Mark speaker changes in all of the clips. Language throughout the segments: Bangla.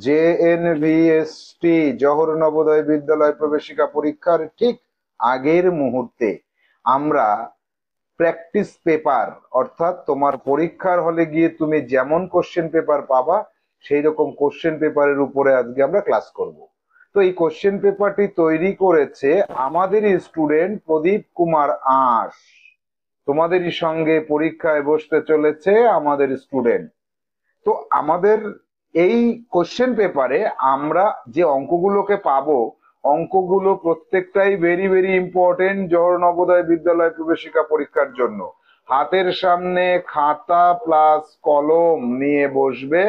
Speaker 1: জেএনভিএসটি জওহর নবোদয় বিদ্যালয় প্রবেশিকা পরীক্ষার ঠিক আগের মুহূর্তে আমরা প্র্যাকটিস পেপার, অর্থাৎ তোমার পরীক্ষার হলে গিয়ে তুমি যেমন কোশ্চেন পেপার পাবা সেই রকম কোশ্চেন পেপারের উপরে আজকে আমরা ক্লাস করব। তো এই কোশ্চেন পেপারটি তৈরি করেছে আমাদেরই স্টুডেন্ট প্রদীপ কুমার আঁশ। তোমাদেরই সঙ্গে পরীক্ষায় বসতে চলেছে আমাদের স্টুডেন্ট। তো আমাদের এই কোশ্চেন পেপারে আমরা যে অঙ্কগুলোকে পাবো, অঙ্কগুলো প্রত্যেকটাই very very important Jawahar Navodaya বিদ্যালয় প্রবেশিকা পরীক্ষার জন্য। হাতের সামনে খাতা প্লাস কলম নিয়ে বসবে,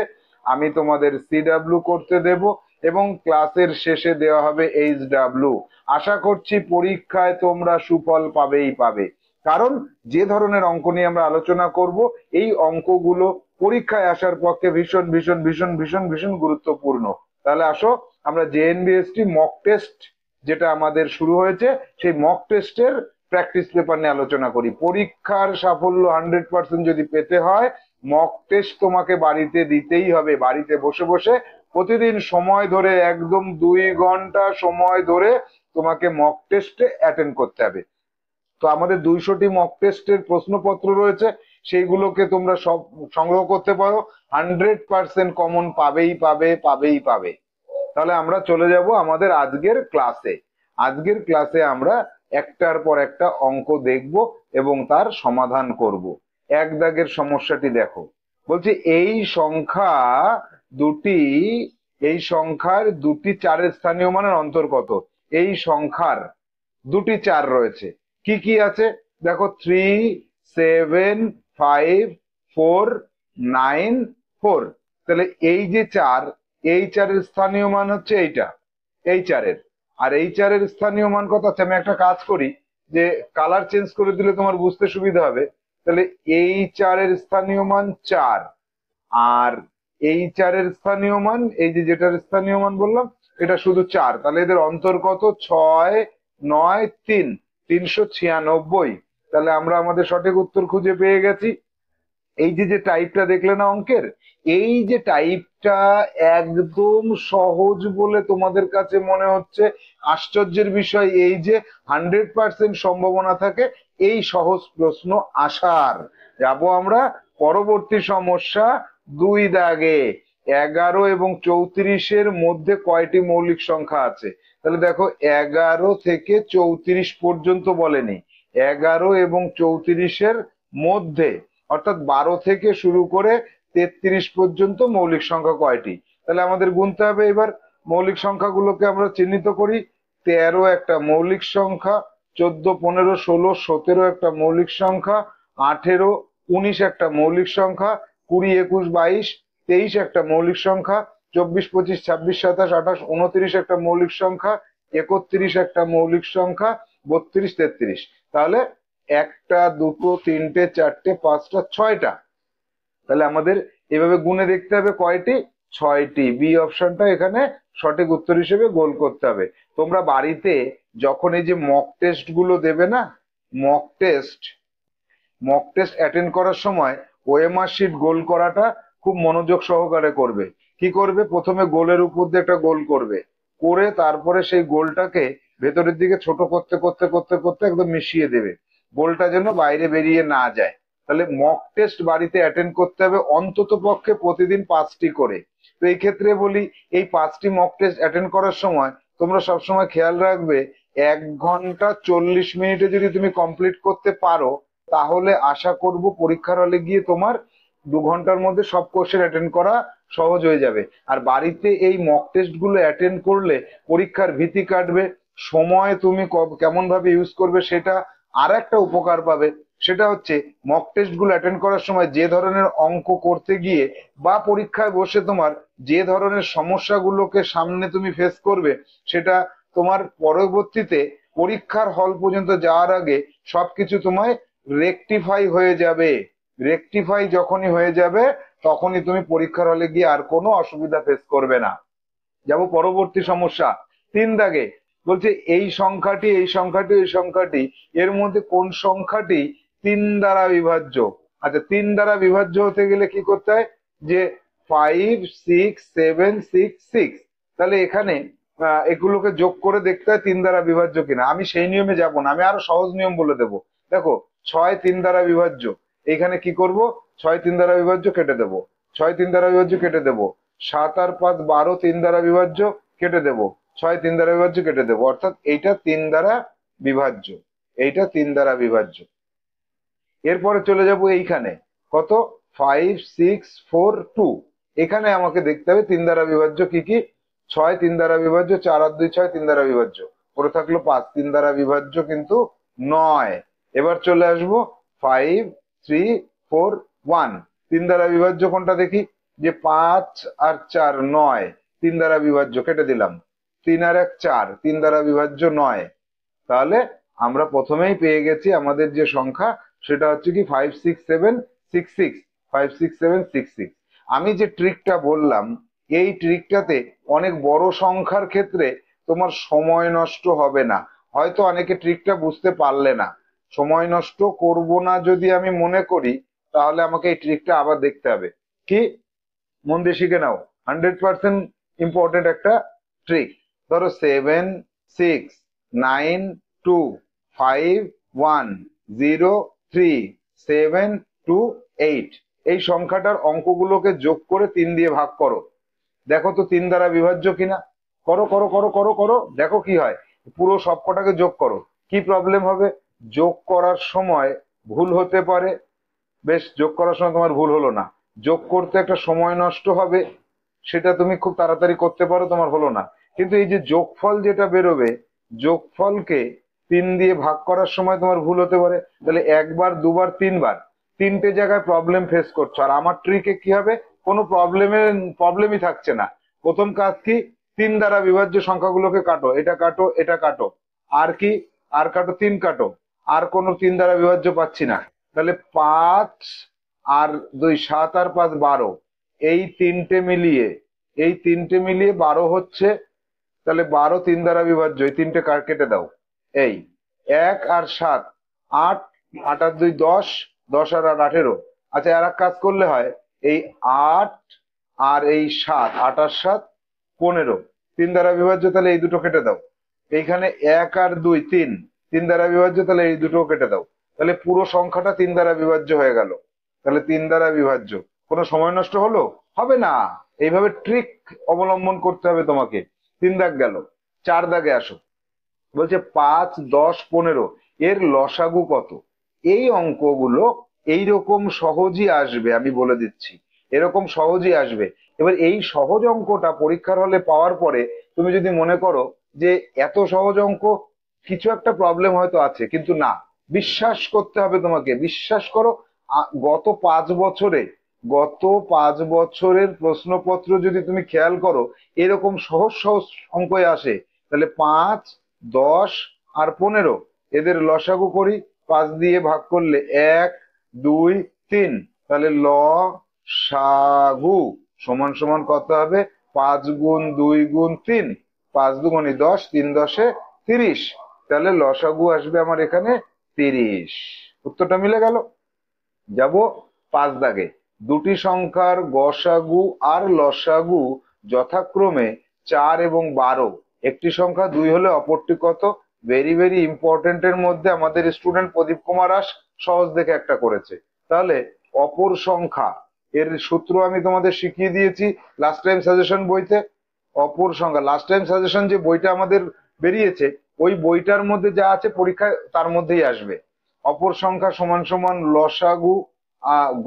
Speaker 1: আমি তোমাদের সিডাব্লিউ করতে দেব এবং ক্লাসের শেষে দেওয়া হবে এইচডাব্লিউ। আশা করছি পরীক্ষায় তোমরা সুফল পাবেই পাবে, কারণ যে ধরনের অঙ্ক নিয়ে আমরা আলোচনা করব এই অঙ্কগুলো পরীক্ষায় আসার পক্ষে ভীষণ ভীষণ ভীষণ ভীষণ ভীষণ গুরুত্বপূর্ণ। তাহলে আসো আমরা জেএনবিএসটি মক টেস্ট যেটা আমাদের শুরু হয়েছে সেই মক টেস্টের প্র্যাকটিস পেপার নিয়ে আলোচনা করি। পরীক্ষার সাফল্য 100% যদি পেতে হয় মক টেস্ট তোমাকে বাড়িতে দিতেই হবে। বাড়িতে বসে বসে প্রতিদিন সময় ধরে একদম 2 ঘন্টা সময় ধরে তোমাকে মক টেস্টে অ্যাটেন্ড করতে হবে। তো আমাদের 200টি মক টেস্টের প্রশ্নপত্র রয়েছে, সেইগুলোকে তোমরা সব সংগ্রহ করতে পারো। 100% কমন পাবেই পাবে পাবেই পাবে। তাহলে আমরা চলে যাব আমাদের আজকের ক্লাসে। আজকের ক্লাসে আমরা একটার পর একটা অঙ্ক দেখব এবং তার সমাধান করব। এক দাগের সমস্যাটি দেখো, বলছে এই সংখ্যার দুটি চারের স্থানীয় মানের অন্তর কত। এই সংখ্যার দুটি চার রয়েছে, কি কি আছে দেখো, 3, 7, 5, 4, 9, 4। তাহলে এই যে চার, এই চারের স্থানীয় মান হচ্ছে এইটা, এই চারের। আর এই চারের স্থানীয় মান কত আছে, আমি একটা কাজ করি যে কালার চেঞ্জ করে দিলে তোমার বুঝতে সুবিধা হবে। তাহলে এই চারের স্থানীয় মান 4, আর এই চারের স্থানীয় মান, এই যে যেটার স্থানীয় মান বললাম এটা শুধু 4। তাহলে এদের অন্তর কত, 6, 9, 3, 396। তাহলে আমরা আমাদের সঠিক উত্তর খুঁজে পেয়ে গেছি। এই যে যে টাইপটা দেখলে না অঙ্কের, এই যে টাইপটা একদম সহজ বলে তোমাদের কাছে মনে হচ্ছে, আশ্চর্যের বিষয় এই যে 100% সম্ভাবনা থাকে এই সহজ প্রশ্ন আসার। যাব আমরা পরবর্তী সমস্যা 2 দাগে। 11 এবং 34-এর মধ্যে কয়টি মৌলিক সংখ্যা আছে। তাহলে দেখো 11 থেকে 34 পর্যন্ত বলেনি, 11 এবং 34-এর মধ্যে অর্থাৎ 12 থেকে শুরু করে 33 পর্যন্ত মৌলিক সংখ্যা কয়টি। তাহলে আমাদের গুনতে হবে। এবার মৌলিক সংখ্যাগুলোকে আমরা চিহ্নিত করি। 13 একটা মৌলিক সংখ্যা, 14, 15, 16, 17 একটা মৌলিক সংখ্যা, 18, 19 একটা মৌলিক সংখ্যা, 20, 21, 22, 23 একটা মৌলিক সংখ্যা, 24, 25, 26, 27, 28, 29 একটা মৌলিক সংখ্যা, 31 একটা মৌলিক সংখ্যা, 32, 33। তাহলে একটা, দুটো, তিনটে, চারটে, পাঁচটা, 6টা। তাহলে আমাদের এভাবে গুণে দেখতে হবে কয়টি, 6টি। বি অপশনটা এখানে সঠিক উত্তর হিসেবে গোল করতে হবে। তোমরা বাড়িতে যখন এই যে মক টেস্ট গুলো দেবে না, মক টেস্ট অ্যাটেন্ড করার সময় ওএমআর শিট গোল করাটা খুব মনোযোগ সহকারে করবে। কি করবে, প্রথমে গোলের উপর দিয়ে একটা গোল করবে, করে তারপরে সেই গোলটাকে ভেতরের দিকে ছোট করতে করতে করতে করতে একদম মিশিয়ে দেবে, গোলটা যেন বাইরে বেরিয়ে না যায়। তাহলে মক টেস্ট বাড়িতে অ্যাটেন্ড করতে হবে অন্তত পক্ষে প্রতিদিন 5টি করে। তো এই ক্ষেত্রে বলি, এই 5টি মক টেস্ট অ্যাটেন্ড করার সময় তোমরা সবসময় খেয়াল রাখবে 1 ঘন্টা 40 মিনিটে যদি তুমি কমপ্লিট করতে পারো তাহলে আশা করব পরীক্ষার হলে গিয়ে তোমার 2 ঘন্টার মধ্যে সব কোশ্চেন অ্যাটেন্ড করা সহজ হয়ে যাবে। আর বাড়িতে এই মক টেস্ট গুলো অ্যাটেন্ড করলে পরীক্ষার ভীতি কাটবে, সময় তুমি কেমন ভাবে ইউজ করবে সেটা আর একটা উপকার পাবে। সেটা হচ্ছে মক টেস্ট গুলো অ্যাটেন্ড করার সময় যে ধরনের অঙ্ক করতে গিয়ে বা পরীক্ষায় বসে তোমার যে ধরনের সমস্যাগুলোকে সামনে তুমি ফেস করবে সেটা তোমার পরবর্তীতে পরীক্ষার হল পর্যন্ত যাওয়ার আগে সবকিছু তোমায় রেকটিফাই হয়ে যাবে। রেকটিফাই যখনই হয়ে যাবে তখনই তুমি পরীক্ষার হলে গিয়ে আর কোনো অসুবিধা ফেস করবে না। যাব পরবর্তী সমস্যা 3 দাগে। বলছে এই সংখ্যাটি এই সংখ্যাটি এই সংখ্যাটি এর মধ্যে কোন সংখ্যাটি 3 দ্বারা বিভাজ্য। আচ্ছা, 3 দ্বারা বিভাজ্য হতে গেলে কি করতে হয়, যে 5 6 7 6 6। তাহলে এখানে এগুলোকে যোগ করে দেখতে হয় 3 দ্বারা বিভাজ্য কিনা। আমি সেই নিয়মে যাব না, আমি আরো সহজ নিয়ম বলে দেবো। দেখো 6 3 দ্বারা বিভাজ্য, এখানে কি করব, 6 3 দ্বারা বিভাজ্য কেটে দেবো, 6 3 দ্বারা বিভাজ্য কেটে দেবো, 7 আর 5 12 3 দ্বারা বিভাজ্য কেটে দেবো, 6 3 দ্বারা বিভাজ্য কেটে দেবো, অর্থাৎ এইটা 3 দ্বারা বিভাজ্য, এইটা 3 দ্বারা বিভাজ্য। এরপরে চলে যাব এইখানে, কত, 5 6 4 2। এখানে আমাকে দেখতে হবে 3 দ্বারা বিভাজ্য কি কি। 6 3 দ্বারা বিভাজ্য, 4 আর 2 6 3 দ্বারা বিভাজ্য, পরে থাকলো 5 3 দ্বারা বিভাজ্য কিন্তু নয়। এবার চলে আসবো 5 3 4 1। 3 দ্বারা বিভাজ্য কোনটা দেখি, যে 5 আর 4 9, 3 দ্বারা বিভাজ্য কেটে দিলাম, 3 আর 1 4, 3 দ্বারা বিভাজ্য 9। তাহলে আমরা প্রথমেই পেয়ে গেছি আমাদের যে সংখ্যা, সেটা হচ্ছে কি 5 6 7 6 6, 5 6 7 6 6। আমি যে ট্রিকটা বললাম, এই ট্রিকটাতে অনেক বড় সংখ্যার ক্ষেত্রে তোমার সময় নষ্ট হবে না। হয়তো অনেকে ট্রিকটা বুঝতে পারলে না, সময় নষ্ট করব না যদি আমি মনে করি, তাহলে আমাকে এই ট্রিকটা আবার দেখতে হবে। কি, মন দিয়ে শিখে নাও, 100% ইম্পর্টেন্ট একটা ট্রিক। ধরো 7 6 9 2 5 1 0 3 7 2 8। এই সংখ্যাটার অঙ্কগুলোকে যোগ করে 3 দিয়ে ভাগ করো, দেখো তো 3 দ্বারা বিভাজ্য কিনা। করো করো করো করো করো, দেখো কি হয়। পুরো সবকটাকে যোগ করো, কি প্রবলেম হবে, যোগ করার সময় ভুল হতে পারে। বেশ, যোগ করার সময় তোমার ভুল হলো না, যোগ করতে একটা সময় নষ্ট হবে, সেটা তুমি খুব তাড়াতাড়ি করতে পারো, তোমার হলো না। কিন্তু এই যে যোগফল যেটা বেরোবে, যোগফলকে 3 দিয়ে ভাগ করার সময় তোমার ভুল হতে পারে। তাহলে একবার দুবার তিনবার, তিনটে জায়গায় প্রবলেম ফেস করছো। আর আমার ট্রিকে কি হবে, কোনো প্রবলেমই থাকছে না। প্রথম কাজ কি, 3 দ্বারা বিভাজ্য সংখ্যাগুলোকে কাটো, এটা কাটো এটা কাটো, আর কি, আর কাটো, 3 কাটো, আর কোনো 3 দ্বারা বিভাজ্য পাচ্ছি না। তাহলে 5 আর 2 7 আর 5 12, এই তিনটে মিলিয়ে 12 হচ্ছে। তাহলে 12 3 দ্বারা বিভাজ্য, এই তিনটে কেটে দাও। এই 1 আর 7 8, 8 আর 2 10, 10 আর 8 18। আচ্ছা, আর এক কাজ করলে হয়, এই 8 আর এই 7, 8 আর 7 15, 3 দ্বারা বিভাজ্য, তাহলে এই দুটো কেটে দাও। এইখানে 1 আর 2 3, 3 দ্বারা বিভাজ্য, তাহলে এই দুটো কেটে দাও। তাহলে পুরো সংখ্যাটা 3 দ্বারা বিভাজ্য হয়ে গেল। তাহলে 3 দ্বারা বিভাজ্য, কোনো সময় নষ্ট হলো, হবে না। এইভাবে ট্রিক অবলম্বন করতে হবে তোমাকে। 3 দাগ গেল, 4 দাগে আসো। বলছে 5 10 15, এর লসাগু কত। এই অঙ্কগুলো এইরকম সহজই আসবে, আমি বলে দিচ্ছি, এরকম সহজই আসবে। এবার এই সহজ অঙ্কটা পরীক্ষার হলে পাওয়ার পরে তুমি যদি মনে করো যে এত সহজ অঙ্ক, কিছু একটা প্রবলেম হয়তো আছে, কিন্তু না, বিশ্বাস করতে হবে তোমাকে, বিশ্বাস করো। গত 5 বছরের প্রশ্নপত্র যদি তুমি খেয়াল করো, এরকম সহজ সহজ অঙ্কই আসে। তাহলে 5 10 আর 15, এদের লসাগু করি। 5 দিয়ে ভাগ করলে 1 2 3, তাহলে সাগু সমান সমান কত হবে, 5 গুণ 2 গুণ 3, 5 দুগুণে 10, 3 10 30। তাহলে লসাগু আসবে আমার এখানে 30। উত্তরটা মিলে গেল। যাব 5 দাগে, দুটি সংখ্যার গসাগু আর লসাগু যথাক্রমে 4 এবং 12। একটি সংখ্যা 2 হলে অপরটি কত। ভেরি ভেরি ইম্পর্টেন্ট এর মধ্যে আমাদের স্টুডেন্ট প্রদীপ কুমার দাস সহজ দেখে একটা করেছে। তাহলে অপর সংখ্যা এর সূত্র আমি তোমাদের শিখিয়ে দিয়েছি লাস্ট টাইম সাজেশন বইতে। অপর সংখ্যা, লাস্ট টাইম সাজেশন যে বইটা আমাদের বেরিয়েছে, ওই বইটার মধ্যে যা আছে পরীক্ষায় তার মধ্যেই আসবে। অপর সংখ্যা সমান সমান লসাগু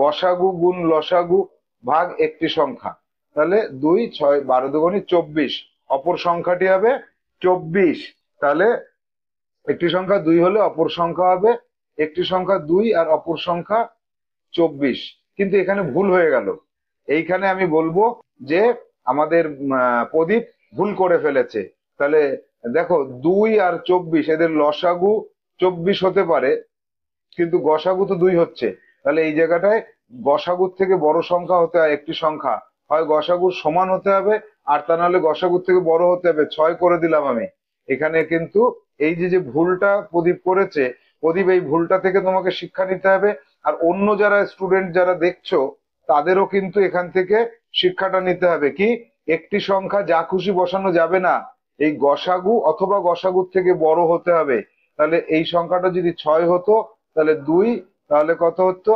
Speaker 1: গসাগু গুণ লসাগু ভাগ একটি সংখ্যা। তাহলে 2 6 12 দুগুণে 24, অপর সংখ্যাটি হবে 24। তাহলে একটি সংখ্যা 2 হলে অপর সংখ্যা হবে, একটি সংখ্যা 2 আর অপর সংখ্যা 24। কিন্তু এখানে ভুল হয়ে গেল। এইখানে আমি বলবো যে আমাদের প্রদীপ ভুল করে ফেলেছে। তাহলে দেখো 2 আর 24, এদের লসাগু 24 হতে পারে, কিন্তু গসাগু তো 2 হচ্ছে। তাহলে এই জায়গাটায় গসাগুর থেকে বড় সংখ্যা হতে হয় একটি সংখ্যা, হয় গসাগুর সমান হতে হবে, আর তা নাহলে গসাগুর থেকে বড় হতে হবে। 6 করে দিলাম আমি এখানে। কিন্তু এই যে ভুলটা প্রদীপ করেছে, প্রদীপ এই ভুলটা থেকে তোমাকে শিক্ষা নিতে হবে। আর অন্য যারা স্টুডেন্ট যারা দেখছো, তাদেরও কিন্তু এখান থেকে শিক্ষাটা নিতে হবে কি, একটি সংখ্যা যা খুশি বসানো যাবে না, এই গসাগু অথবা গসাগুর থেকে বড় হতে হবে। তাহলে এই সংখ্যাটা যদি 6 হতো তাহলে 2, তাহলে কত হতো,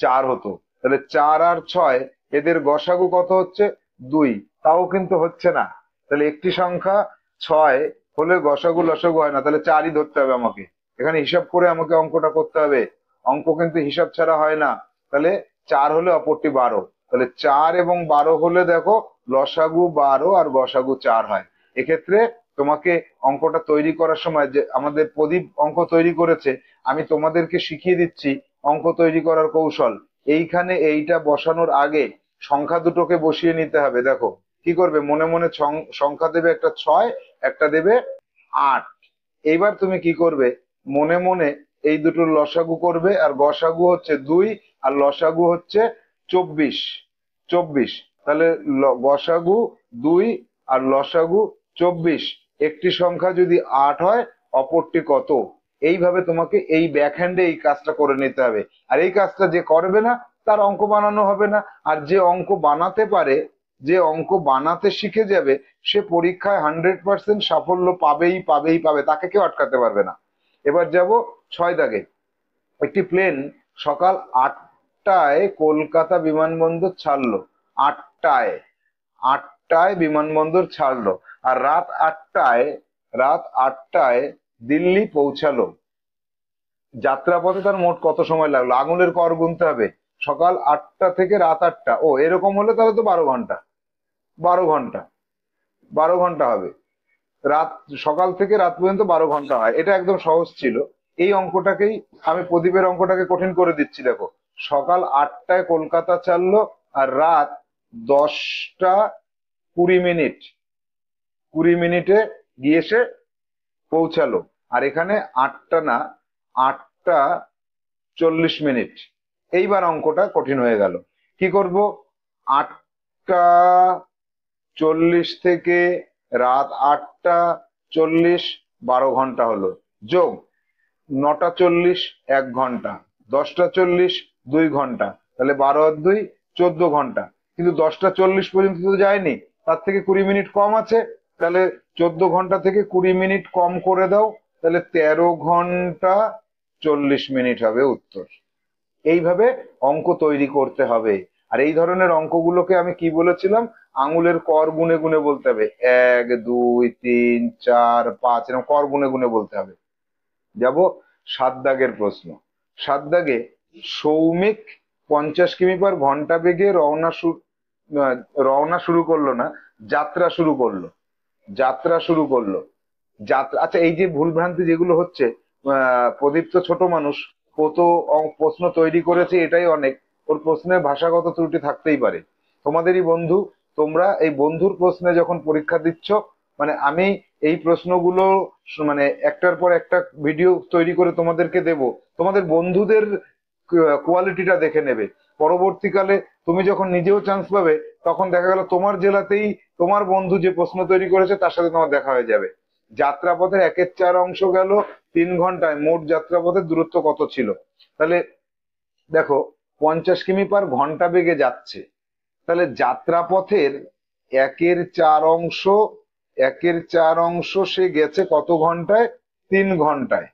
Speaker 1: 4 হতো। তাহলে 4 আর 6 এদের গসাগু কত হচ্ছে, 2। তাও কিন্তু হচ্ছে না। তাহলে একটি সংখ্যা 6 হলে গসাগু লসাগু হয় না, তাহলে 4ই ধরতে হবে আমাকে। এখানে হিসাব করে আমাকে অঙ্কটা করতে হবে, অঙ্ক কিন্তু হিসাব ছাড়া হয় না। তাহলে 4 হলে অপরটি 12, তাহলে 4 এবং 12 হলে দেখো লসাগু 12 আর গসাগু 4 হয়। এক্ষেত্রে তোমাকে অঙ্কটা তৈরি করার সময়, যে আমাদের প্রদীপ অঙ্ক তৈরি করেছে, আমি তোমাদেরকে শিখিয়ে দিচ্ছি অঙ্ক তৈরি করার কৌশল। এইখানে এইটা বসানোর আগে সংখ্যা দুটোকে বসিয়ে নিতে হবে। দেখো কি করবে, মনে মনে সংখ্যা দেবে, একটা 6, একটা দেবে 8। এইবার তুমি কি করবে, মনে মনে এই দুটোর লসাগু করবে, আর গসাগু হচ্ছে 2 আর লসাগু হচ্ছে 24। 24, তাহলে গসাগু 2 আর লসাগু 24। একটি সংখ্যা যদি 8 হয় অপরটি কত, এইভাবে তোমাকে এই ব্যাকহ্যান্ডে এই কাজটা করে নিতে হবে। আর এই কাজটা যে করবে না তার অঙ্ক বানানো হবে না। আর যে অঙ্ক বানাতে পারে, যে অঙ্ক বানাতে শিখে যাবে, সে পরীক্ষায় 100% সাফল্য পাবেই পাবেই পাবে, তাকে কেউ আটকাতে পারবে না। এবার যাব 6 দাগে। একটি প্লেন সকাল 8টায় কলকাতা বিমানবন্দর ছাড়লো। 8টায়, 8টায় বিমানবন্দর ছাড়লো, আর রাত 8টায় দিল্লি পৌঁছালো। যাত্রাপথে তার মোট কত সময় লাগলো, আঙুলের কর গুনতে হবে। সকাল 8টা থেকে রাত 8টা, ও এরকম হলে তাহলে তো 12 ঘন্টা। 12 ঘন্টা, 12 ঘন্টা হবে। রাত, সকাল থেকে রাত পর্যন্ত 12 ঘন্টা হয়। এটা একদম সহজ ছিল। এই অঙ্কটাকেই আমি প্রদীপের অঙ্কটাকে কঠিন করে দিচ্ছি। দেখো, সকাল 8টায় কলকাতা ছাড়লো, আর রাত 10টা 20 মিনিট, 20 মিনিটে গিয়ে সে পৌঁছালো। আর এখানে 8টা না, 8টা 40 মিনিট। এইবার অঙ্কটা কঠিন হয়ে গেল। কি করব, 8টা 40 থেকে রাত 8টা 40, 12 ঘন্টা হলো। যোগ 9টা 40, 1 ঘন্টা। 10টা 40, 2 ঘন্টা। তাহলে 12 আর 2, 14 ঘন্টা। কিন্তু 10টা 40 পর্যন্ত তো যায়নি, তার থেকে 20 মিনিট কম আছে। তাহলে 14 ঘন্টা থেকে 20 মিনিট কম করে দাও, তাহলে 13 ঘন্টা 40 মিনিট হবে উত্তর। এইভাবে অঙ্ক তৈরি করতে হবে। আর এই ধরনের অঙ্কগুলোকে আমি কি বলেছিলাম, আঙুলের কর গুনে গুনে বলতে হবে। 1, 2, 3, 4, 5, এরকম কর গুনে গুনে বলতে হবে। যাব 7 দাগের প্রশ্ন। 7 দাগে সৌমিক 50 কিমি/ঘন্টা বেগে রওনা শুরু করলো না, যাত্রা শুরু করলো। যাত্রা শুরু করলো, যাত্রা। আচ্ছা, এই যে ভুলভ্রান্তি যেগুলো হচ্ছে, প্রদীপ তো ছোট মানুষ, কত প্রশ্ন তৈরি করেছে এটাই অনেক, ওর প্রশ্নের ভাষাগত ত্রুটি থাকতেই পারে। তোমাদেরই বন্ধু, তোমরা এই বন্ধুর প্রশ্নে যখন পরীক্ষা দিচ্ছ, মানে আমি এই প্রশ্নগুলো মানে একটার পর একটা ভিডিও তৈরি করে তোমাদেরকে দেব, তোমাদের বন্ধুদের কোয়ালিটিটা দেখে নেবে। পরবর্তীকালে তুমি যখন নিজেও চান্স পাবে, তখন দেখা গেল তোমার জেলাতেই তোমার বন্ধু যে প্রশ্ন তৈরি করেছে তার সাথে তোমার দেখা হয়ে যাবে। যাত্রাপথের 1/4 অংশ গেল 3 ঘন্টায়, মোট যাত্রাপথের দূরত্ব কত ছিল? তাহলে দেখো, 50 কিমি/ঘন্টা বেগে যাচ্ছে, তাহলে যাত্রাপথের 1/4 অংশ, 1/4 অংশ সে গেছে কত ঘন্টায়? 3 ঘন্টায়।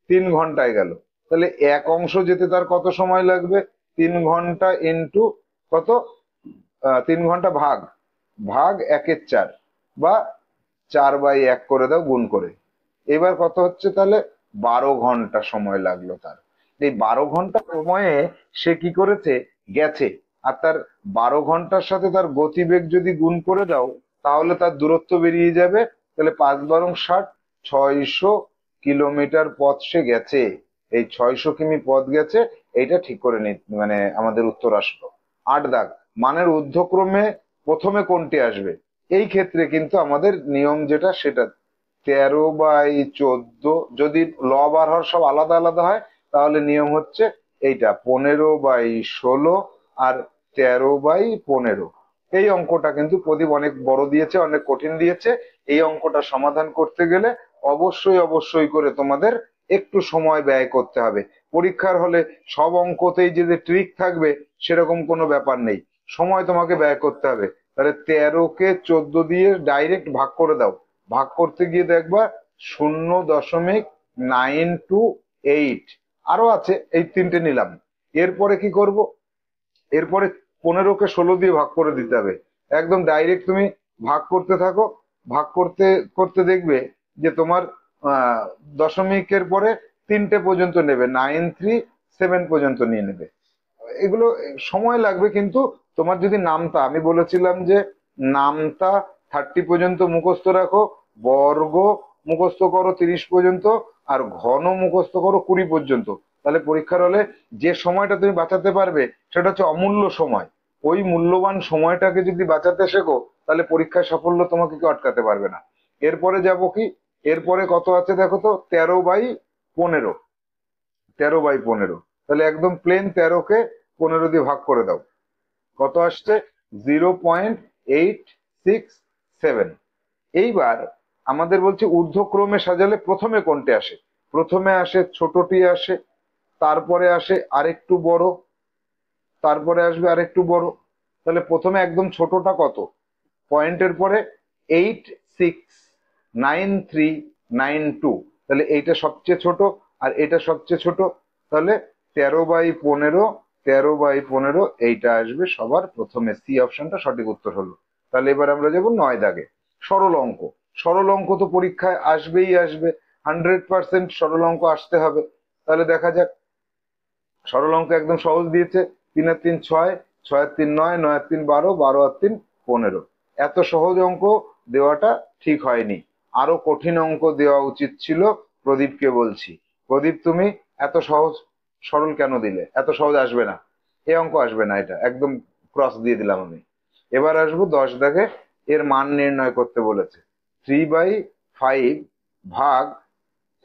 Speaker 1: 3 ঘন্টায় গেল, তাহলে 1 অংশ যেতে তার কত সময় লাগবে? 3 ঘন্টা ইন্টু কত, 3 ঘন্টা ভাগ ভাগ 1/4, বা 4/1 করে দাও গুণ করে। এবার কত হচ্ছে, তাহলে 12 ঘন্টা সময় লাগলো তার। এই 12 ঘন্টা সময়ে সে কি করেছে, গেছে। আর তার 12 ঘন্টার সাথে তার গতিবেগ যদি গুণ করে দাও, তাহলে তার দূরত্ব বেরিয়ে যাবে। তাহলে 5 × 12 = 60, 600 কিলোমিটার পথ সে গেছে। এই 600 কিমি পথ গেছে, এইটা ঠিক করে মানে আমাদের উত্তর আসলো। 8 দাগ, মানের ঊর্ধ্বক্রমে প্রথমে কোনটি আসবে? এই ক্ষেত্রে কিন্তু আমাদের নিয়ম যেটা, সেটা 13/14, যদি লব আর হর সব আলাদা আলাদা হয় তাহলে নিয়ম হচ্ছে এইটা 15/16 আর 13/15। এই অঙ্কটা কিন্তু প্রদীপ অনেক বড় দিয়েছে, অনেক কঠিন দিয়েছে। এই অঙ্কটা সমাধান করতে গেলে অবশ্যই অবশ্যই করে তোমাদের একটু সময় ব্যয় করতে হবে। পরীক্ষার হলে সব অঙ্কতেই যে ট্রিক থাকবে সেরকম কোনো ব্যাপার নেই। সময় তোমাকে ব্যয় করতে হবে। তাহলে 13কে 14 দিয়ে ডাইরেক্ট ভাগ করে দাও, ভাগ করতে গিয়ে দেখবা 0.928। আরো আছে, এই তিনটে নিলাম। এরপরে কি করব, এরপরে 15কে 16 দিয়ে ভাগ করে দিতে হবে। একদম ডাইরেক্ট তুমি ভাগ করতে থাকো, ভাগ করতে করতে দেখবে যে তোমার আহ দশমিকের পরে 3টে পর্যন্ত নেবে, 937 পর্যন্ত নিয়ে নেবে। এগুলো সময় লাগবে, কিন্তু তোমার যদি নামতা, আমি বলেছিলাম যে নামতা 30 পর্যন্ত মুখস্থ রাখো, বর্গ মুখস্থ করো 30 পর্যন্ত, আর ঘন মুখস্থ করো 20 পর্যন্ত। তাহলে পরীক্ষার হলে যে সময়টা তুমি বাঁচাতে পারবে সেটা হচ্ছে অমূল্য সময়। ওই মূল্যবান সময়টাকে যদি বাঁচাতে শেখো, তাহলে পরীক্ষায় সাফল্য তোমাকে কেউ আটকাতে পারবে না। এরপরে যাব কি, এরপরে কত আছে দেখো তো, 13/15। 13/15, তাহলে একদম প্লেন 13কে 15 দিয়ে ভাগ করে দাও, কত আসছে? 0.867। এইবার আমাদের বলছে ঊর্ধ্বক্রমে সাজালে প্রথমে কোনটি আসে? প্রথমে আসে ছোটটি আসে, তারপরে আসে আরেকটু বড়, তারপরে আসবে আরেকটু বড়। তাহলে প্রথমে একদম ছোটটা কত? পয়েন্টের পরে 869392। তাহলে এইটা সবচেয়ে ছোট আর এটা সবচেয়ে ছোট। তাহলে 13/15, 13/15 এইটা আসবে সবার প্রথমে। সি অপশনটা সঠিক উত্তর হলো। তাহলে এবার আমরা যাবো 9 দাগে। সরল অঙ্ক। সরল অঙ্ক তো পরীক্ষায় আসবেই আসবে, 100% সরল অঙ্ক আসতে হবে। তাহলে দেখা যাক। সরল অঙ্ক একদম সহজ দিয়েছে, 3 আর 3 6, 6 আর 3 9, 9 আর 3 12, 12 আর 3 15। এত সহজ অঙ্ক দেওয়াটা ঠিক হয়নি, আরো কঠিন অঙ্ক দেওয়া উচিত ছিল। প্রদীপকে বলছি, প্রদীপ তুমি এত সহজ সরল কেন দিলে? এত সহজ আসবে না, এই অঙ্ক আসবে না, এটা একদম ক্রস দিয়ে দিলাম আমি। এবার আসবো 10 দাগে। এর মান নির্ণয় করতে বলেছে। 3/5 ভাগ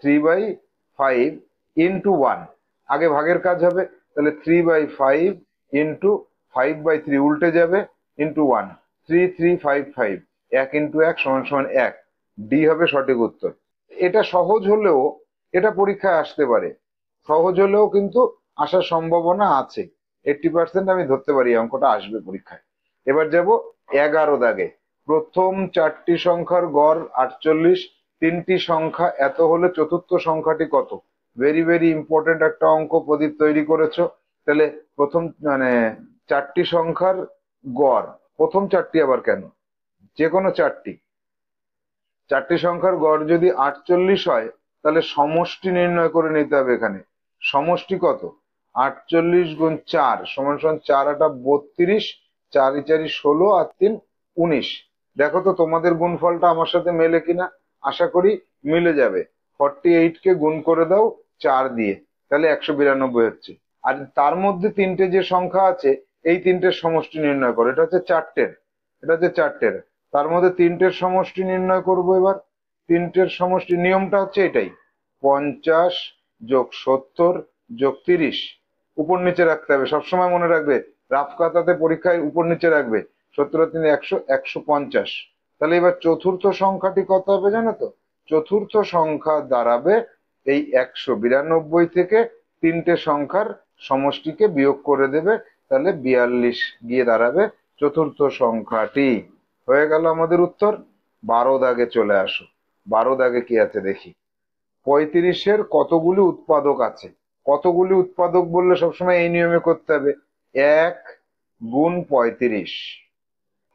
Speaker 1: 3/5 ইন্টু 1। আগে ভাগের কাজ হবে, তাহলে 3/5 ইন্টু 5/3 উল্টে যাবে, ইন্টু 1, 3355। 1 ইন্টু 1 সমান সমান 1। ডি হবে সঠিক উত্তর। এটা সহজ হলেও এটা পরীক্ষায় আসতে পারে, সহজ হলেও কিন্তু আসার সম্ভাবনা আছে। 80% আমি ধরতে পারি এই অঙ্কটা আসবে পরীক্ষায়। এবার যাব 11 দাগে। প্রথম 4টি সংখ্যার গড় 48, 3টি সংখ্যা এত হলে চতুর্থ সংখ্যাটি কত? ভেরি ভেরি ইম্পর্টেন্ট একটা অঙ্ক প্রদীপ তৈরি করেছো। তাহলে প্রথম 4টি সংখ্যার গড়, প্রথম 4টি আবার কেন, যে কোনো 4টি, 4টি সংখ্যার গড় যদি 48 হয়, তাহলে সমষ্টি নির্ণয় করে নিতে হবে। এখানে সমষ্টি কত? 48 গুণ 4 সমান সমান 4 8 32, 4 4 16 আর 3 19। দেখো তো তোমাদের গুণফলটা আমার সাথে মেলে কিনা, আশা করি মিলে যাবে। 48 কে গুণ করে দাও 4 দিয়ে, তাহলে 192 হচ্ছে। আর তার মধ্যে 3টে যে সংখ্যা আছে, এই 3টের সমষ্টি নির্ণয় করো। এটা হচ্ছে 4টের, এটা হচ্ছে 4টের, তার মধ্যে 3টের সমষ্টি নির্ণয় করব। এবার 3টের সমষ্টি নিয়মটা হচ্ছে এটাই, 50 যোগ 70 যোগ 30। উপর নিচে রাখতে হবে, সবসময় মনে রাখবে। রাফ খাতাতে পরীক্ষায় উপর নিচে রাখবে। 70 আর 3 100, 150। তাহলে এবার চতুর্থ সংখ্যাটি কত হবে জানো তো? চতুর্থ সংখ্যা দাঁড়াবে এই 192 থেকে 3টে সংখ্যার সমষ্টিকে বিয়োগ করে দেবে, তাহলে 42 গিয়ে দাঁড়াবে চতুর্থ সংখ্যাটি। হয়ে গেল আমাদের উত্তর। 12 দাগে চলে আসো। 12 দাগে কি আছে দেখি। 35-এর কতগুলি উৎপাদক আছে? কতগুলি উৎপাদক বললে সবসময় এই নিয়মে করতে হবে, 1 গুণ 35।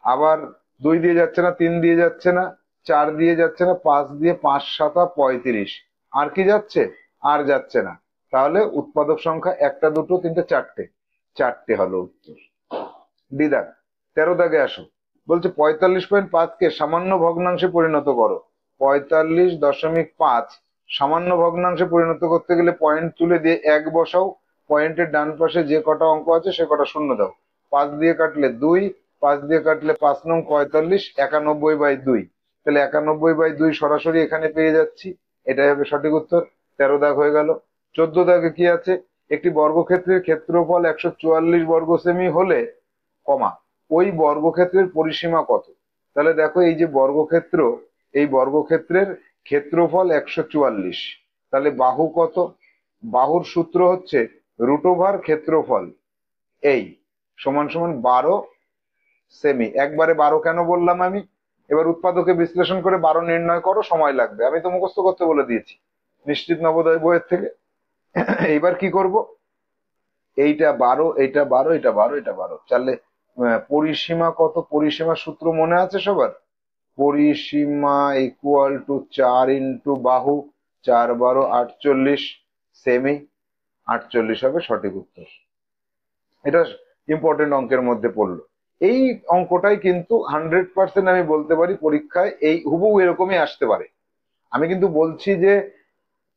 Speaker 1: আবার 2 দিয়ে যাচ্ছে না, 3 দিয়ে যাচ্ছে না, 4 দিয়ে যাচ্ছে না, 5 দিয়ে, 5 7 35। আর কি যাচ্ছে? আর যাচ্ছে না। তাহলে উৎপাদক সংখ্যা একটা, দুটো, তিনটে, চারটে, চারটে হলো উত্তর। ডি দাগ। 13 দাগে আসো। বলছে 45.5 কে সামান্য ভগ্নাংশে পরিণত করো। 45.5 সামান্য ভগ্নাংশে পরিণত করতে গেলে পয়েন্ট তুলে দিয়ে 1 বসাও, পয়েন্টের ডান পাশে যে কটা অঙ্ক আছে সে কটা শূন্য দাও। 5 দিয়ে কাটলে 2, 5 দিয়ে কাটলে 5 নং 45, 91/2। তাহলে 91/2 সরাসরি এখানে পেয়ে যাচ্ছি, এটাই হবে সঠিক উত্তর। 13 দাগ হয়ে গেল। 14 দাগে কি আছে? একটি বর্গক্ষেত্রের ক্ষেত্রফল 144 বর্গ সেমি হলে, কমা, ওই বর্গক্ষেত্রের পরিসীমা কত? তাহলে দেখো এই যে বর্গক্ষেত্র, এই বর্গক্ষেত্রের ক্ষেত্রফল 144, তাহলে বাহু কত? বাহুর সূত্র হচ্ছে √ক্ষেত্রফল, এই সমান সমান 12 সেমি। একবারে 12 কেন বললাম আমি? এবার উৎপাদকে বিশ্লেষণ করে 12 নির্ণয় করো, সময় লাগবে, আমি তো মুখস্থ করতে বলে দিয়েছি নিশ্চিত নবোদয় বইয়ের থেকে। এইবার কি করব, এইটা 12, এইটা 12, এটা 12, এটা 12, তাহলে পরিসীমা কত? পরিসীমা সূত্র মনে আছে সবার? পরিসীমা ইকুয়াল টু 4 ইন্টু বাহু, 4 12 48 সেমি, 48 হবে সঠিক উত্তর। এটা ইম্পর্টেন্ট অঙ্কের মধ্যে পড়লো। এই অঙ্কটাই কিন্তু 100% আমি বলতে পারি পরীক্ষায় এই হুবহু এরকমই আসতে পারে। আমি কিন্তু বলছি যে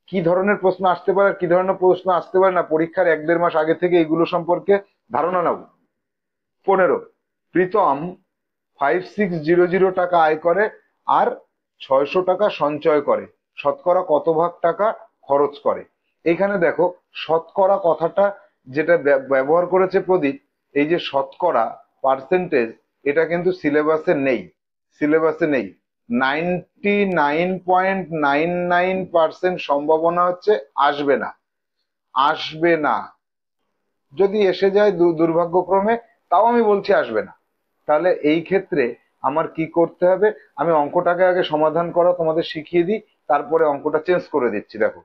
Speaker 1: কি ধরনের প্রশ্ন আসতে পারে আর কি ধরনের প্রশ্ন আসতে পারে না, পরীক্ষার 1-1.5 মাস আগে থেকে এগুলো সম্পর্কে ধারণা নাও। 15, প্রীতম 5600 টাকা আয় করে আর 600 টাকা সঞ্চয় করে, শতকরা কত ভাগ টাকা খরচ করে? এইখানে দেখো শতকরা কথাটা যেটা ব্যবহার করেছে প্রদীপ, এই যে শতকরা পার্সেন্টেজ, এটা কিন্তু সিলেবাসে নেই। সিলেবাসে নেই। 99.99% সম্ভাবনা হচ্ছে আসবে না। আসবে না। যদি এসে যায় দুর্ভাগ্যক্রমে, তাও আমি বলছি আসবে না। তাহলে এই ক্ষেত্রে আমার কি করতে হবে, আমি অঙ্কটাকে আগে সমাধান করা তোমাদের শিখিয়ে দিই, তারপরে অঙ্কটা চেঞ্জ করে দিচ্ছি। দেখো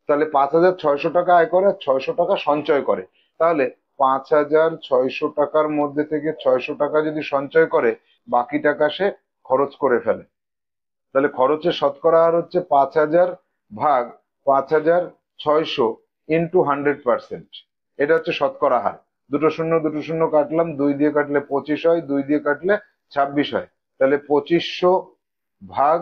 Speaker 1: তাহলে 5600 টাকা আয় করে আর 600 টাকা সঞ্চয় করে, তাহলে 5600 টাকার মধ্যে থেকে 600 টাকা যদি সঞ্চয় করে, বাকি টাকা সে খরচ করে ফেলে। তাহলে খরচের শতকরা হার হচ্ছে 5000 ভাগ 5600 ইন্টু 100%। এটা হচ্ছে শতকরা হার। দুটো শূন্য দুটো শূন্য কাটলাম, 2 দিয়ে কাটলে 25 হয়, 2 দিয়ে কাটলে 26 হয়। তাহলে 2500 ভাগ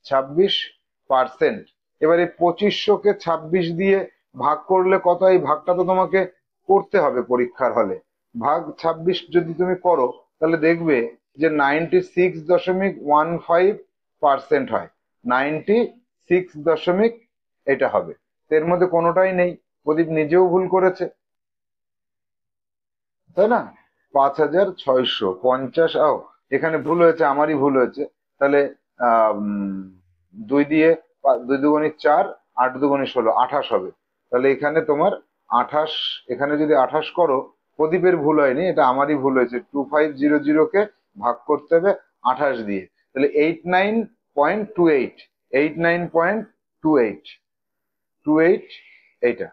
Speaker 1: 26%। এবার এই 2500 কে 26 দিয়ে ভাগ করলে কত? এই ভাগটা তো তোমাকে করতে হবে পরীক্ষার হলে। ভাগ 26 যদি তুমি করো, তাহলে দেখবে যে 96.15% হয়। 96 এটা হবে। এর মধ্যে কোনোটাই নেই, প্রদীপ নিজেও ভুল করেছে, তাই না? 5650, এখানে ভুল হয়েছে, আমারই ভুল হয়েছে। তাহলে আহ 2 দিয়ে 2 দুগুণে 4, 8 দুগুণে 16, 28 হবে। তাহলে এখানে তোমার 28, এখানে যদি 28 করো, প্রদীপের ভুল হয়নি, এটা আমারই ভুল হয়েছে। 2500 কে ভাগ করতে হবে 28 দিয়ে, তাহলে 89.28, 89.28, 28, এইটা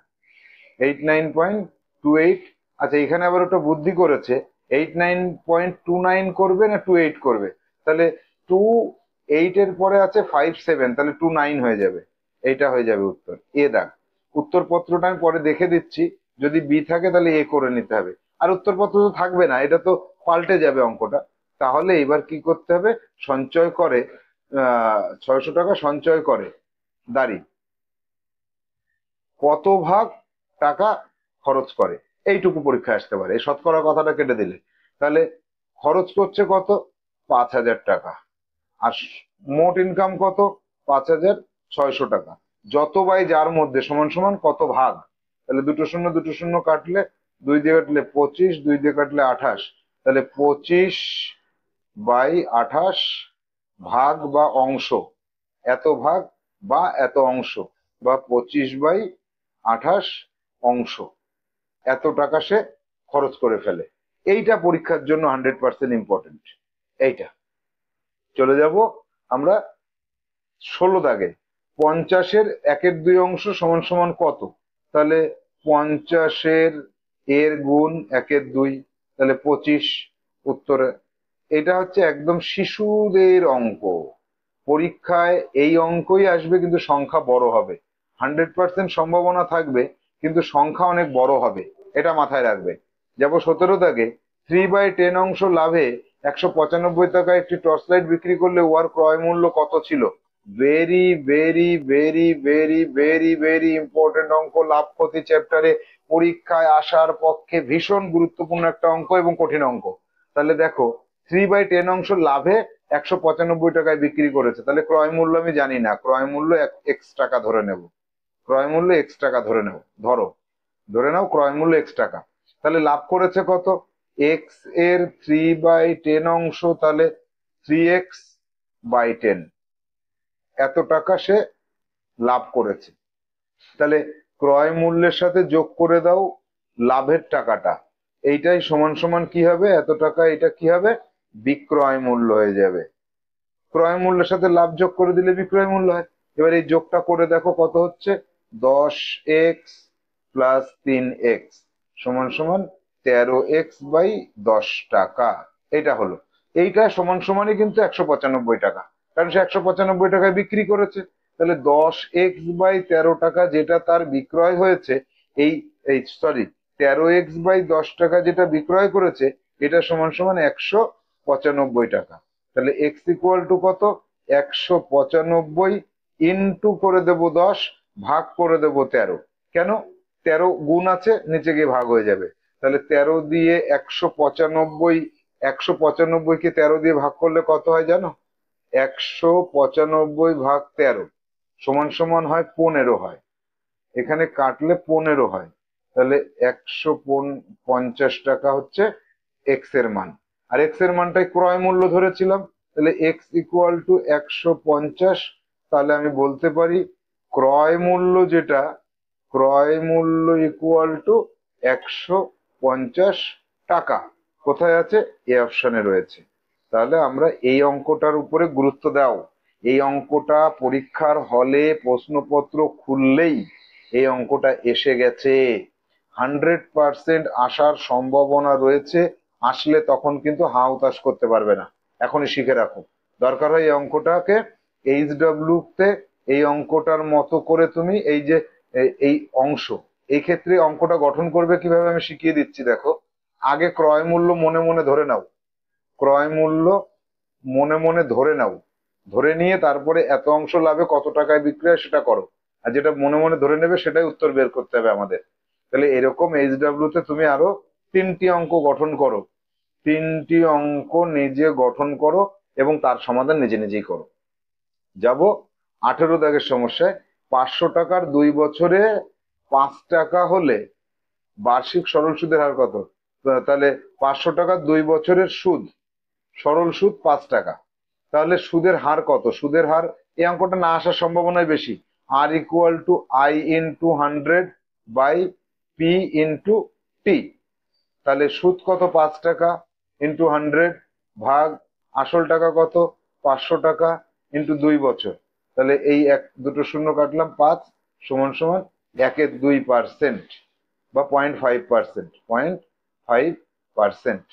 Speaker 1: 89.28। আচ্ছা, এখানে আবার ওটা বুদ্ধি করেছে, 89.29 করবে না 28 করবে? তাহলে 28 এর পরে আছে 57, তাহলে 29 হয়ে যাবে। এইটা হয়ে যাবে উত্তর। এ দাগ। উত্তরপত্রটা আমি পরে দেখে দিচ্ছি, যদি বি থাকে তাহলে এ করে নিতে হবে। আর উত্তরপত্র তো থাকবে না, এটা তো পাল্টে যাবে অঙ্কটা। তাহলে এবার কি করতে হবে, সঞ্চয় করে 600 টাকা সঞ্চয় করে দাঁড়ি কত ভাগ টাকা খরচ করে, এইটুকু পরীক্ষায় আসতে পারে। এই শতকরা কথাটা কেটে দিলে, তাহলে খরচ করছে কত? 5000 টাকা। আর মোট ইনকাম কত? 5600 টাকা। যত বাই যার মধ্যে সমান সমান কত ভাগ? তাহলে দুটো শূন্য দুটো শূন্য কাটলে, 2 দিয়ে কাটলে 25, 2 দিয়ে কাটলে 28, তাহলে 25/28 ভাগ বা অংশ, এত ভাগ বা এত অংশ, বা 25/28 অংশ, এত টাকা সে খরচ করে ফেলে। এইটা পরীক্ষার জন্য 100% ইম্পর্টেন্ট। এইটা চলে যাব আমরা 16 দাগে। 50-এর 1/2 অংশ সমান সমান কত? তাহলে 50-এর এর গুণ 1/2, তাহলে 25 উত্তরে। এটা হচ্ছে একদম শিশুদের অঙ্ক। পরীক্ষায় এই অঙ্কই আসবে, কিন্তু সংখ্যা বড় হবে। 100% সম্ভাবনা থাকবে, কিন্তু সংখ্যা অনেক বড় হবে, এটা মাথায় রাখবে। যাবো 17 দাগে। 3/10 অংশ লাভে 195 টাকায় একটি টর্চ লাইট বিক্রি করলে উহার ক্রয় মূল্য কত ছিল? Very very very very very very important অঙ্ক। লাভ ক্ষতি চ্যাপ্টারে পরীক্ষায় আসার পক্ষে ভীষণ গুরুত্বপূর্ণ একটা অঙ্ক এবং কঠিন অঙ্ক। তাহলে দেখো, 3/10 অংশ লাভে 195 টাকায় বিক্রি করেছে, তাহলে ক্রয় মূল্য আমি জানি না, ক্রয় মূল্য এক্স টাকা ধরে নেব। ক্রয় মূল্য এক্স টাকা ধরে নেব, ধরে নাও ক্রয় মূল্য এক্স টাকা। তাহলে লাভ করেছে কত? এক্স এর 3/10 অংশ, তাহলে 3x/10, এত টাকা সে লাভ করেছে। তাহলে ক্রয় মূল্যের সাথে যোগ করে দাও লাভের টাকাটা, এইটাই সমান সমান কি হবে? এত টাকা। এটা কি হবে? বিক্রয় মূল্য হয়ে যাবে। ক্রয় মূল্যের সাথে লাভ যোগ করে দিলে বিক্রয় মূল্য হয়। এবার এই যোগটা করে দেখো কত হচ্ছে, 10x প্লাস 3x সমান সমান 13x/10 টাকা। এটা হলো, এইটা সমান সমানই কিন্তু 195 টাকা, কারণ সে 195 টাকায় বিক্রি করেছে। তাহলে 10x/13 টাকা যেটা তার বিক্রয় হয়েছে, এই এই সরি 13x/10 টাকা যেটা বিক্রয় করেছে, এটা সমান সমান 195 টাকা। তাহলে এক্স ইকুয়াল টু কত, 195 ইন্টু করে দেব 10, ভাগ করে দেব 13। কেন, 13 গুণ আছে, নিচে গিয়ে ভাগ হয়ে যাবে। তাহলে 13 দিয়ে 195, 195 কে 13 দিয়ে ভাগ করলে কত হয় জানো, 195 ভাগ 13 সমান সমান হয় 15 হয়। এখানে কাটলে 15 হয়। তাহলে 150 টাকা হচ্ছে এক্স এর মান। আর এক্স এর মানটাই ক্রয় মূল্য ধরেছিলাম, তাহলে এক্স ইকুয়াল টু 150। তাহলে আমি বলতে পারি ক্রয় মূল্য যেটা, ক্রয় মূল্য ইকুয়াল টু 150 টাকা। কোথায় আছে, এ অপশনে রয়েছে। তাহলে আমরা এই অঙ্কটার উপরে গুরুত্ব দাও। এই অঙ্কটা পরীক্ষার হলে প্রশ্নপত্র খুললেই এই অঙ্কটা এসে গেছে, 100% আসার সম্ভাবনা রয়েছে। আসলে তখন কিন্তু হাউতাশ করতে পারবে না, এখনই শিখে রাখো। দরকার হয় এই অঙ্কটাকে এইচডব্লিউ তে এই অঙ্কটার মতো করে তুমি এই যে এই অংশ, এই ক্ষেত্রে অঙ্কটা গঠন করবে কিভাবে আমি শিখিয়ে দিচ্ছি। দেখো, আগে ক্রয় মূল্য মনে মনে ধরে নাও, ক্রয় মূল্য মনে মনে ধরে নাও, ধরে নিয়ে তারপরে এত অংশ লাভে কত টাকায় বিক্রি হয় সেটা করো। আর যেটা মনে মনে ধরে নেবে সেটাই উত্তর বের করতে হবে আমাদের। তাহলে এরকম এইচডব্লিউ তে তুমি আরো 3টি অঙ্ক গঠন করো, 3টি অঙ্ক নিজে গঠন করো এবং তার সমাধান নিজে নিজেই করো। যাব 18 দাগের সমস্যায়। 500 টাকার 2 বছরে 5 টাকা হলে বার্ষিক সরল সুদের হার কত। তাহলে 500 টাকার 2 বছরের সুদ, সরল সুদ 5 টাকা, তাহলে সুদের হার কত, সুদের হার, এই অঙ্কটা না আসার সম্ভাবনাই বেশি। আর equal to I into 100/p/t। তাহলে সুদ কত, 5 টাকা ইন্টু 100 ভাগ আসল টাকা কত, 500 টাকা ইন্টু 2 বছর। তাহলে এই এক দুটো শূন্য কাটলাম, 5 সমান সমান 1/2% বা 0.5%, 0.5%,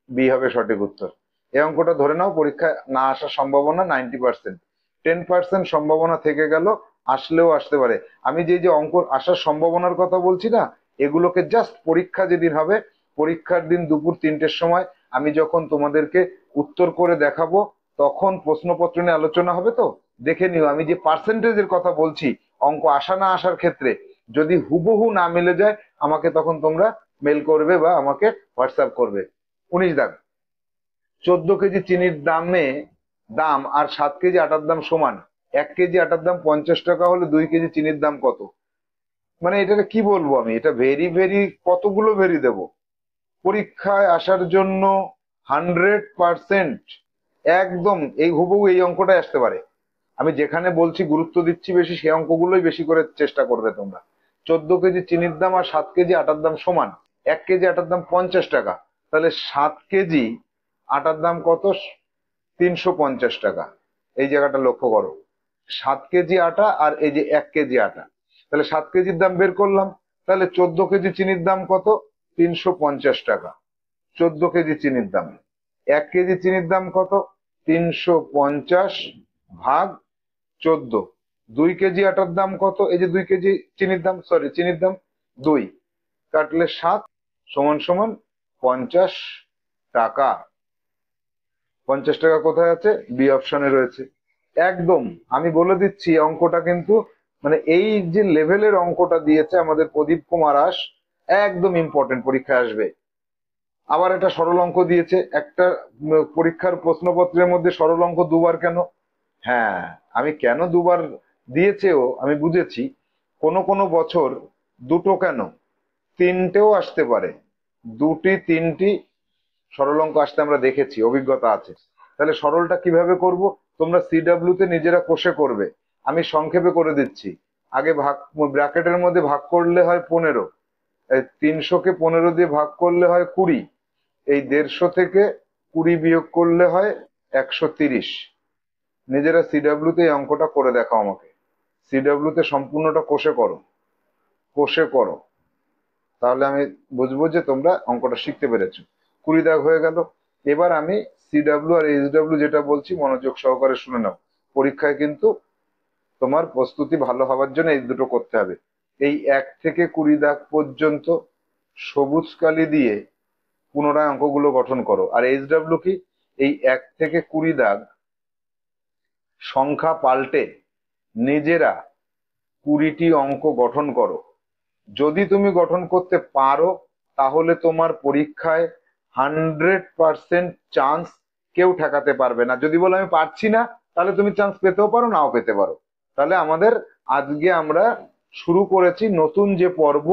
Speaker 1: বি হবে সঠিক উত্তর। এই অঙ্কটা ধরে নাও পরীক্ষায় না আসার সম্ভাবনা 90%, 10% সম্ভাবনা থেকে গেল, আসলেও আসতে পারে। আমি যে যে অঙ্ক আসার সম্ভাবনার কথা বলছি না, এগুলোকে জাস্ট পরীক্ষা যেদিন হবে, পরীক্ষার দিন দুপুর 3টের সময় আমি যখন তোমাদেরকে উত্তর করে দেখাবো, তখন প্রশ্নপত্র নিয়ে আলোচনা হবে। তো দেখে নিও, আমি যে পার্সেন্টেজের কথা বলছি অঙ্ক আসা না আসার ক্ষেত্রে, যদি হুবহু না মিলে যায় আমাকে তখন তোমরা মেল করবে বা আমাকে হোয়াটসঅ্যাপ করবে। 19 দাগ, 14 কেজি চিনির দাম আর 7 কেজি আটার দাম সমান। 1 কেজি আটার দাম 50 টাকা হলে 2 কেজি চিনির দাম কত। মানে এটাকে কি বলবো আমি, এটা ভেরি ভেরি, কতগুলো ভেরি দেব। পরীক্ষায় আসার জন্য 100% একদম এই হুবহু এই অঙ্কটাই আসতে পারে। আমি যেখানে বলছি গুরুত্ব দিচ্ছি বেশি, সেই অঙ্কগুলোই বেশি করে চেষ্টা করবে তোমরা। 14 কেজি চিনির দাম আর 7 কেজি আটার দাম সমান। 1 কেজি আটার দাম 50 টাকা, তাহলে 7 কেজি আটার দাম কত, 350 টাকা। এই জায়গাটা লক্ষ্য করো, 7 কেজি আটা আর এই যে 1 কেজি আটা, তাহলে 7 কেজির দাম বের করলাম। তাহলে 14 কেজি চিনির দাম কত, 350 টাকা। 14 কেজি চিনির দাম, 1 কেজি চিনির দাম কত, 350 ভাগ 14। 2 কেজি আটার দাম কত, এই যে 2 কেজি চিনির দাম, সরি চিনির দাম 2, কাটলে 7 সমান সমান 50 টাকা। 50 টাকা কোথায় আছে, বি অপশনে রয়েছে। একদম আমি বলে দিচ্ছি অঙ্কটা কিন্তু, মানে এই যে লেভেলের অঙ্কটা দিয়েছে আমাদের প্রদীপ কুমার আস, একদম ইম্পর্টেন্ট, পরীক্ষায় আসবে। আবার একটা সরল অঙ্ক দিয়েছে, একটা পরীক্ষার প্রশ্নপত্রের মধ্যে সরল অঙ্ক দুবার কেন। হ্যাঁ, আমি কেন দুবার দিয়েছেও আমি বুঝেছি। কোনো কোনো বছর দুটো কেন, 3টেও আসতে পারে, 2টি 3টি সরল অঙ্ক আসতে আমরা দেখেছি, অভিজ্ঞতা আছে। তাহলে সরলটা কিভাবে করব, তোমরা সিডব্লিউ তে নিজেরা কষে করবে, আমি সংক্ষেপে করে দিচ্ছি। আগে ভাগ, ব্র্যাকেটের মধ্যে ভাগ করলে হয় 15, 300 কে 15 দিয়ে ভাগ করলে হয় 20, এই 150 থেকে 20 বিয়োগ করলে হয় 130। নিজেরা সিডাব্লিউ তে এই অঙ্কটা করে দেখাও আমাকে। সিডাব্লিউ তে সম্পূর্ণটা কষে করো, কষে করো, তাহলে আমি বুঝবো যে তোমরা অঙ্কটা শিখতে পেরেছো। 20 দাগ হয়ে গেল। এবার আমি সিডাব্লিউ আর এইচডাব্লিউ যেটা বলছি মনোযোগ সহকারে শুনে নাও। পরীক্ষায় কিন্তু তোমার প্রস্তুতি ভালো হওয়ার জন্য এই দুটো করতে হবে। এই 1 থেকে 20 দাগ পর্যন্ত সবুজ কালি দিয়ে পুনরায় অঙ্কগুলো গঠন করো। আর এইচডাব্লিউ কি? এই 1 থেকে 20 দাগ সংখ্যা পাল্টে নিজেরা 20টি অঙ্ক গঠন করো। যদি তুমি গঠন করতে পারো তাহলে তোমার পরীক্ষায় 100% চান্স কেউ ঠেকাতে পারবে না। যদি বলো আমি পারছি না, তাহলে তুমি চান্স পেতেও পারো, নাও পেতে পারো। তাহলে আমাদের আজকে আমরা শুরু করেছি নতুন যে পর্ব,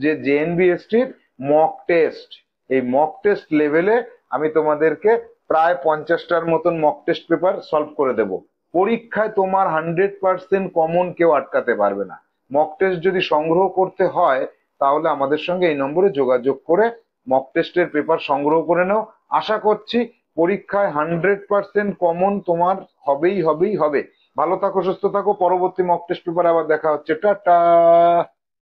Speaker 1: যে জেএনবিএসটির মক টেস্ট। এই মক টেস্ট লেভেলে আমি তোমাদেরকে প্রায় 50টার মতন মক টেস্ট পেপার সলভ করে দেব। পরীক্ষায় তোমার 100% কমন কেউ আটকাতে পারবে না। মক টেস্ট যদি সংগ্রহ করতে হয় তাহলে আমাদের সঙ্গে এই নম্বরে যোগাযোগ করে মক টেস্টের পেপার সংগ্রহ করে নাও। আশা করছি পরীক্ষায় 100% কমন তোমার হবেই হবে। ভালো থাকো, সুস্থ থাকো। পরবর্তী মক টেস্ট পেপার আবার দেখা হচ্ছে। টাটা।